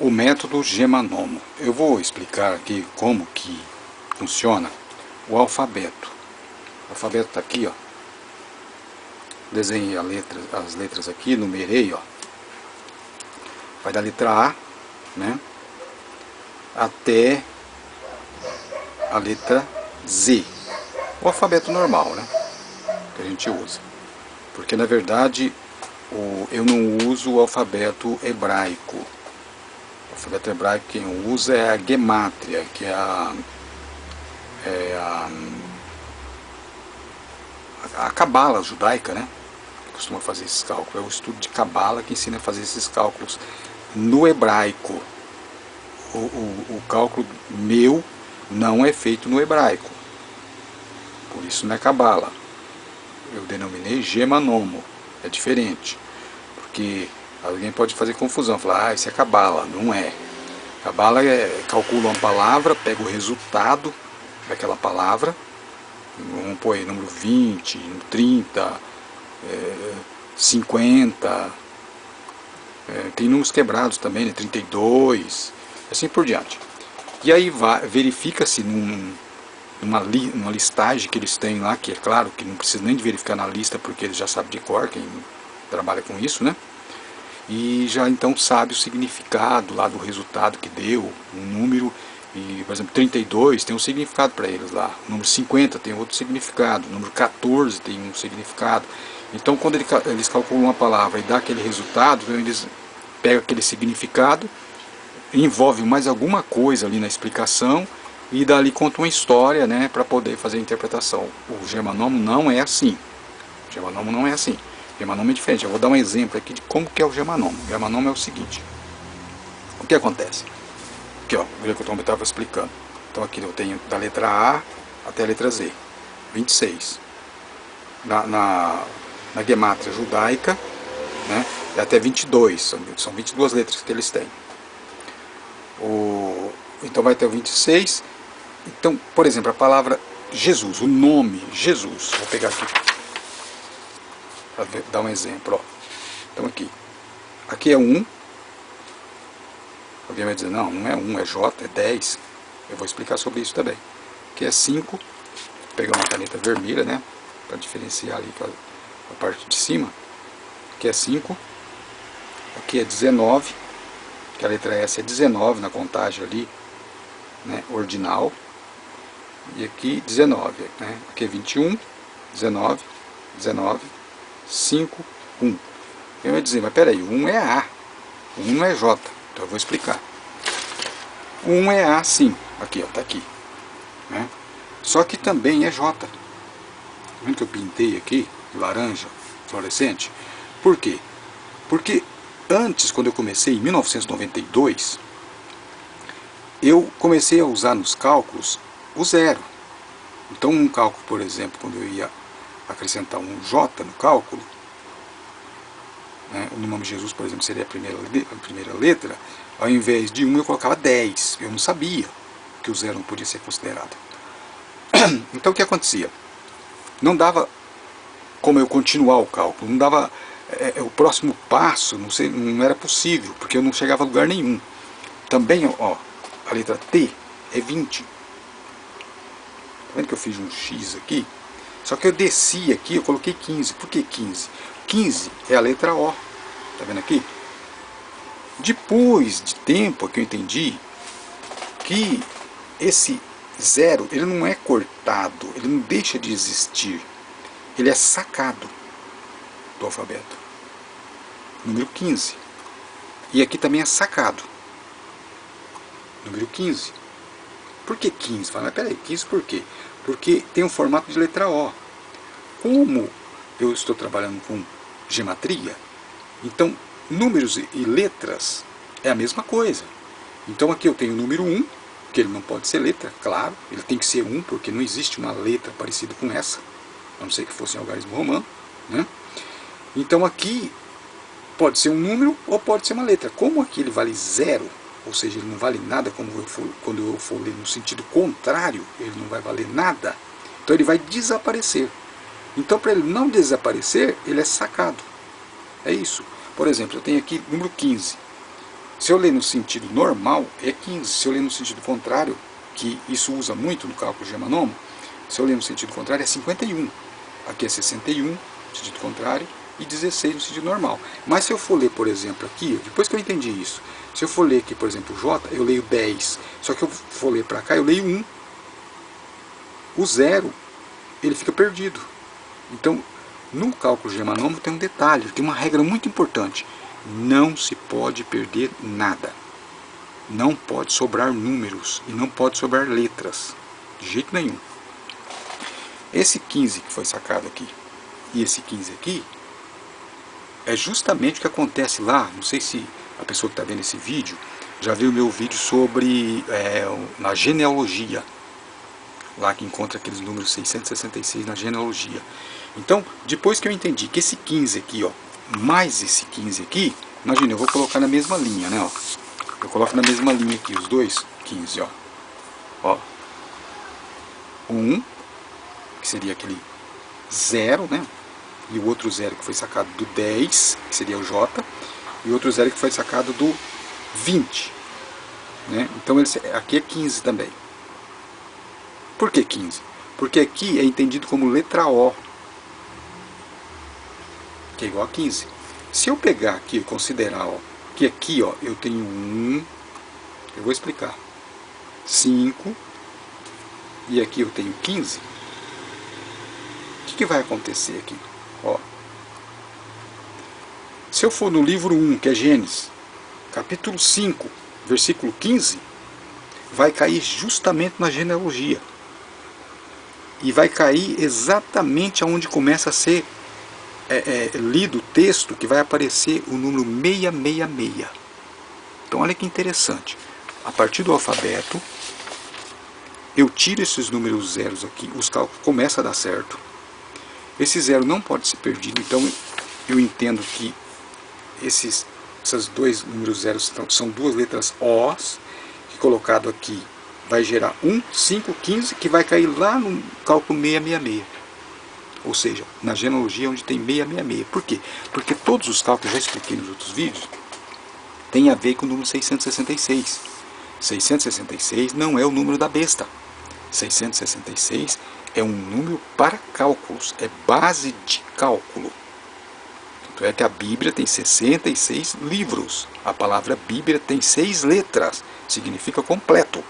O método Gemanomo. Eu vou explicar aqui como que funciona o alfabeto. O alfabeto está aqui, ó. Desenhei as letras aqui, numerei, ó. Vai da letra A, né, até a letra Z. O alfabeto normal, né, que a gente usa. Porque na verdade eu não uso o alfabeto hebraico. O alfabeto hebraico quem usa é a gemátria, que é a cabala judaica, né? Que costuma fazer esses cálculos. É o estudo de cabala que ensina a fazer esses cálculos no hebraico. O cálculo meu não é feito no hebraico. Por isso não é cabala. Eu denominei Gemanomo. É diferente. Porque alguém pode fazer confusão. Falar, isso é cabala. Não é. Cabala calcula uma palavra, pega o resultado daquela palavra. Vamos pôr aí número 20, 30, 50, tem números quebrados também, né, 32, assim por diante. E aí verifica-se numa listagem que eles têm lá, que é claro que não precisa nem de verificar na lista, porque eles já sabem de cor, quem trabalha com isso, né? E já então sabe o significado lá do resultado que deu, um número. E, por exemplo, 32 tem um significado para eles lá, o número 50 tem outro significado, o número 14 tem um significado. Então, quando eles calculam uma palavra e dá aquele resultado, eles pegam aquele significado, envolve mais alguma coisa ali na explicação e dali conta uma história, né, para poder fazer a interpretação. O Gemanomo não é assim. O Gemanomo não é assim. O Gemanomo é diferente. Eu vou dar um exemplo aqui de como que é o Gemanomo. O Gemanomo é o seguinte. O que acontece? Aqui, ó, o que eu estava explicando. Então aqui eu tenho da letra A até a letra Z, 26. Na gemátria judaica, né, é até 22, são 22 letras que eles têm. Então vai até o 26. Então, por exemplo, a palavra Jesus, o nome Jesus, vou pegar aqui para dar um exemplo. Ó. Então aqui é 1. Alguém vai dizer, não é 1, é J, é 10. Eu vou explicar sobre isso também. Aqui é 5. Vou pegar uma caneta vermelha, né, para diferenciar ali a parte de cima. Aqui é 5. Aqui é 19. Que a letra S é 19 na contagem ali, né, ordinal. E aqui 19. Né, aqui é 21, 19, 19, 5, 1. Eu ia dizer, mas peraí, o 1 é A. O 1 não é J. Então eu vou explicar. O 1 é A, sim. Aqui, ó, tá aqui. Né? Só que também é J. Tá vendo que eu pintei aqui, laranja, fluorescente? Por quê? Porque antes, quando eu comecei, em 1992, eu comecei a usar nos cálculos o zero. Então um cálculo, por exemplo, quando eu ia acrescentar um J no cálculo, né, o nome de Jesus, por exemplo, seria a primeira letra, ao invés de 1 eu colocava 10. Eu não sabia que o zero não podia ser considerado. Então o que acontecia? Não dava como eu continuar o cálculo, não dava o próximo passo, não era possível, porque eu não chegava a lugar nenhum. Também, ó, a letra T é 20. Tá vendo que eu fiz um X aqui? Só que eu desci aqui, eu coloquei 15. Por que 15? 15 é a letra O. Tá vendo aqui? Depois de tempo que eu entendi que esse zero, ele não é cortado, ele não deixa de existir. Ele é sacado do alfabeto. Número 15. E aqui também é sacado. Número 15. Por que 15? Fala, mas peraí, 15 por quê? Porque tem um formato de letra O. Como eu estou trabalhando com gematria, então números e letras é a mesma coisa. Então aqui eu tenho o número 1, que ele não pode ser letra, claro, ele tem que ser 1, porque não existe uma letra parecida com essa, a não ser que fosse em algarismo romano, né? Então aqui pode ser um número ou pode ser uma letra. Como aqui ele vale 0, ou seja, ele não vale nada, quando eu for ler no sentido contrário, ele não vai valer nada, então ele vai desaparecer. Então, para ele não desaparecer, ele é sacado. É isso. Por exemplo, eu tenho aqui número 15. Se eu ler no sentido normal, é 15. Se eu ler no sentido contrário, que isso usa muito no cálculo germanômico, se eu ler no sentido contrário, é 51. Aqui é 61, no sentido contrário, e 16 no sentido normal. Mas se eu for ler, por exemplo, aqui, depois que eu entendi isso, se eu for ler aqui, por exemplo, o J, eu leio 10. Só que eu for ler para cá, eu leio 1. O 0, ele fica perdido. Então, no cálculo germanômico tem um detalhe, tem uma regra muito importante. Não se pode perder nada. Não pode sobrar números e não pode sobrar letras. De jeito nenhum. Esse 15 que foi sacado aqui e esse 15 aqui é justamente o que acontece lá. Não sei se a pessoa que está vendo esse vídeo já viu o meu vídeo sobre na genealogia. Lá que encontra aqueles números 666 na genealogia. Então, depois que eu entendi que esse 15 aqui, ó, mais esse 15 aqui, imagina, eu vou colocar na mesma linha, né, ó. Eu coloco na mesma linha aqui os dois 15, ó. Ó. 1, que seria aquele 0, né? E o outro 0 que foi sacado do 10, que seria o J, e o outro 0 que foi sacado do 20, né? Então aqui é 15 também. Por que 15? Porque aqui é entendido como letra O, que é igual a 15. Se eu pegar aqui e considerar, ó, que aqui, ó, eu tenho 1, eu vou explicar, 5, e aqui eu tenho 15, o que vai acontecer aqui? Ó, se eu for no livro 1, que é Gênesis, capítulo 5, versículo 15, vai cair justamente na genealogia. E vai cair exatamente onde começa a ser lido o texto, que vai aparecer o número 666. Então olha que interessante. A partir do alfabeto, eu tiro esses números zeros aqui, os cálculos começam a dar certo. Esse zero não pode ser perdido, então eu entendo que esses dois números zeros são duas letras O's, que colocado aqui vai gerar 1, 5, 15, que vai cair lá no cálculo 666. Ou seja, na genealogia onde tem 666. Por quê? Porque todos os cálculos, já expliquei nos outros vídeos, tem a ver com o número 666. 666 não é o número da besta. 666 é um número para cálculos, é base de cálculo. Tanto é que a Bíblia tem 66 livros. A palavra Bíblia tem 6 letras, significa completo.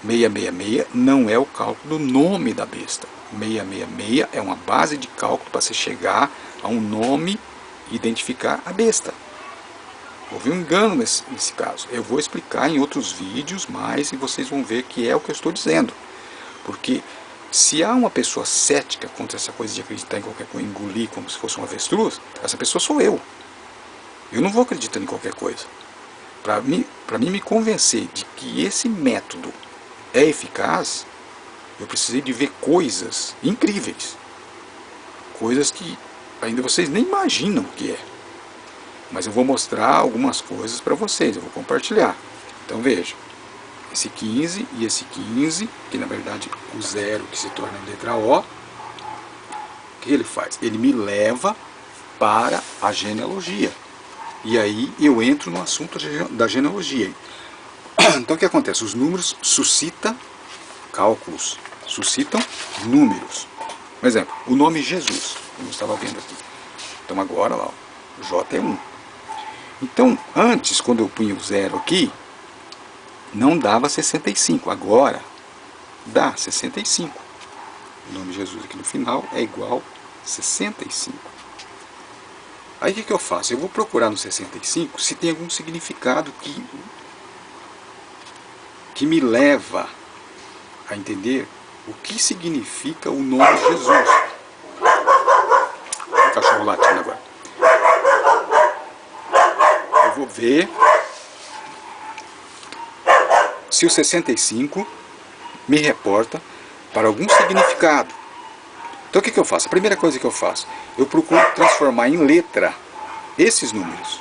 666 não é o cálculo do nome da besta. 666 é uma base de cálculo para você chegar a um nome e identificar a besta. Houve um engano nesse caso. Eu vou explicar em outros vídeos mais e vocês vão ver que é o que eu estou dizendo. Porque se há uma pessoa cética contra essa coisa de acreditar em qualquer coisa, engolir como se fosse um avestruz, essa pessoa sou eu. Eu não vou acreditando em qualquer coisa. Para mim me convencer de que esse método é eficaz, eu precisei de ver coisas incríveis. Coisas que ainda vocês nem imaginam o que é. Mas eu vou mostrar algumas coisas para vocês, eu vou compartilhar. Então veja, esse 15 e esse 15, que na verdade o 0 que se torna a letra O, o que ele faz? Ele me leva para a genealogia. E aí eu entro no assunto da genealogia. Então o que acontece? Os números suscitam cálculos, suscitam números. Por exemplo, o nome Jesus, como eu estava vendo aqui. Então agora lá, o J é 1. Então antes, quando eu punha o 0 aqui, não dava 65. Agora dá 65. O nome Jesus aqui no final é igual a 65. Aí o que eu faço? Eu vou procurar no 65 se tem algum significado que me leva a entender o que significa o nome Jesus. O cachorro latindo agora. Eu vou ver se o 65 me reporta para algum significado. Então o que eu faço? A primeira coisa que eu faço, eu procuro transformar em letra esses números.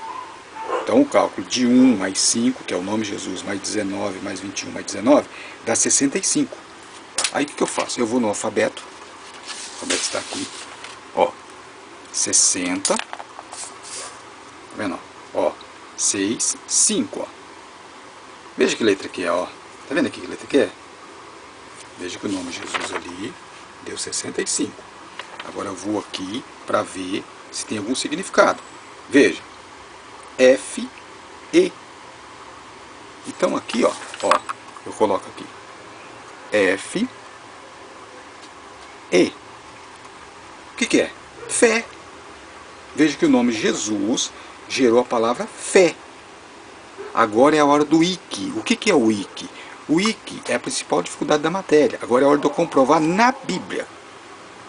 Então o cálculo de 1 mais 5, que é o nome Jesus, mais 19, mais 21, mais 19, dá 65. Aí o que eu faço? Eu vou no alfabeto, o alfabeto está aqui, ó, 60, tá vendo? Ó, 6, 5, ó. Veja que letra que é, ó. Tá vendo aqui que letra que é? Veja que o nome Jesus ali deu 65. Agora eu vou aqui para ver se tem algum significado. Veja. F, E. Então aqui, ó, eu coloco aqui. F, E. O que é? Fé. Veja que o nome Jesus gerou a palavra fé. Agora é a hora do IC. O que é o IC? O IC é a principal dificuldade da matéria. Agora é a hora de eu comprovar na Bíblia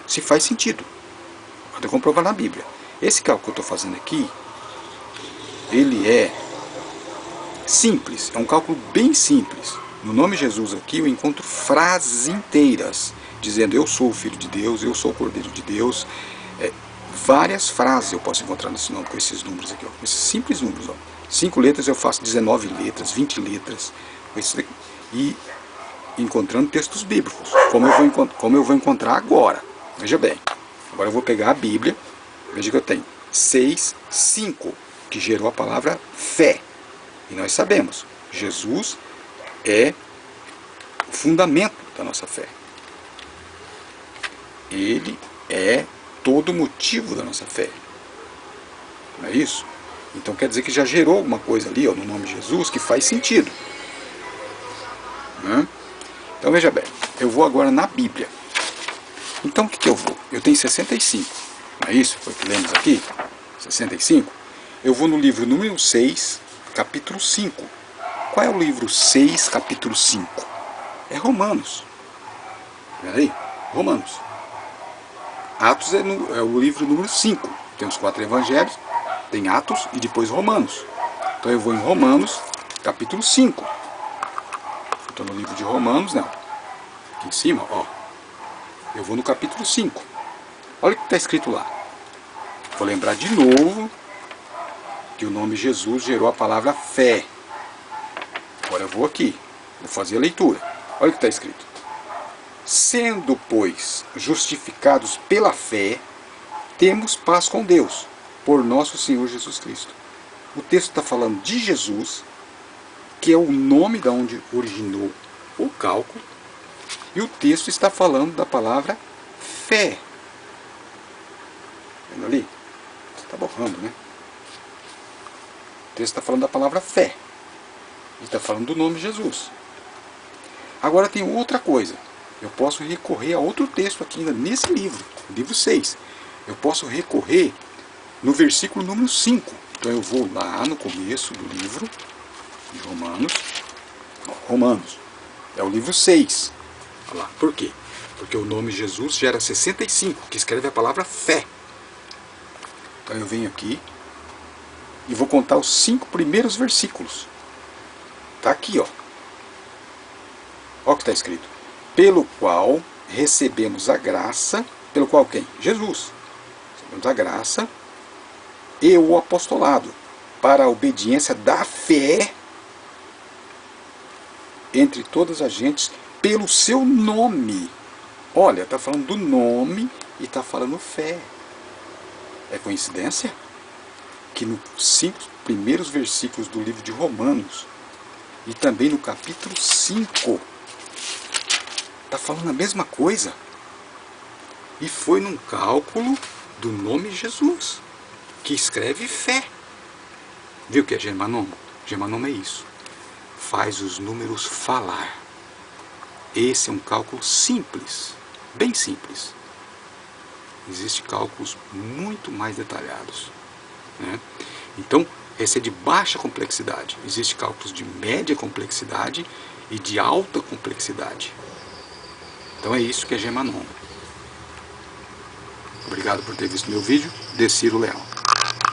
se faz sentido. É hora de eu comprovar na Bíblia. Esse cálculo que eu estou fazendo aqui, ele é simples. É um cálculo bem simples. No nome Jesus aqui eu encontro frases inteiras dizendo eu sou o Filho de Deus, eu sou o Cordeiro de Deus. Várias frases eu posso encontrar nesse nome, com esses números aqui, ó, com esses simples números. Ó. 5 letras eu faço 19 letras, 20 letras, e encontrando textos bíblicos, como eu vou encontrar agora. Veja bem, agora eu vou pegar a Bíblia, veja que eu tenho 6, 5, que gerou a palavra fé. E nós sabemos, Jesus é o fundamento da nossa fé. Ele é todo o motivo da nossa fé. Não é isso? Então quer dizer que já gerou alguma coisa ali, ó, no nome de Jesus, que faz sentido. Né? Então veja bem, eu vou agora na Bíblia. Então o que eu vou? Eu tenho 65. Não é isso? Foi o que lemos aqui? 65. Eu vou no livro número 6, capítulo 5. Qual é o livro 6, capítulo 5? É Romanos. Tá vendo aí? Romanos. Atos é o livro número 5. Tem os 4 evangelhos, tem Atos e depois Romanos. Então eu vou em Romanos, capítulo 5. Estou no livro de Romanos, não. Aqui em cima, ó. Eu vou no capítulo 5. Olha o que está escrito lá. Vou lembrar de novo que o nome Jesus gerou a palavra fé. Agora eu vou aqui, vou fazer a leitura. Olha o que está escrito. Sendo, pois, justificados pela fé, temos paz com Deus, por nosso Senhor Jesus Cristo. O texto está falando de Jesus, que é o nome da onde originou o cálculo, e o texto está falando da palavra fé. Vendo ali? Está borrando, né? O texto está falando da palavra fé. E está falando do nome de Jesus. Agora tem outra coisa. Eu posso recorrer a outro texto aqui ainda nesse livro, livro 6. Eu posso recorrer no versículo número 5. Então eu vou lá no começo do livro de Romanos. Romanos. É o livro 6. Olha lá. Por quê? Porque o nome Jesus gera 65, que escreve a palavra fé. Então eu venho aqui e vou contar os 5 primeiros versículos. Está aqui, ó. Olha o que está escrito. Pelo qual recebemos a graça, pelo qual quem? Jesus. Recebemos a graça e o apostolado para a obediência da fé entre todas as gentes pelo seu nome. Olha, está falando do nome e está falando fé. É coincidência que nos 5 primeiros versículos do livro de Romanos e também no capítulo 5 está falando a mesma coisa. E foi num cálculo do nome Jesus, que escreve fé. Viu o que é germanoma? Germanoma é isso. Faz os números falar. Esse é um cálculo simples, bem simples. Existem cálculos muito mais detalhados. Né? Então, esse é de baixa complexidade. Existem cálculos de média complexidade e de alta complexidade. Então é isso que é germanoma. Obrigado por ter visto meu vídeo. Deciro Leão.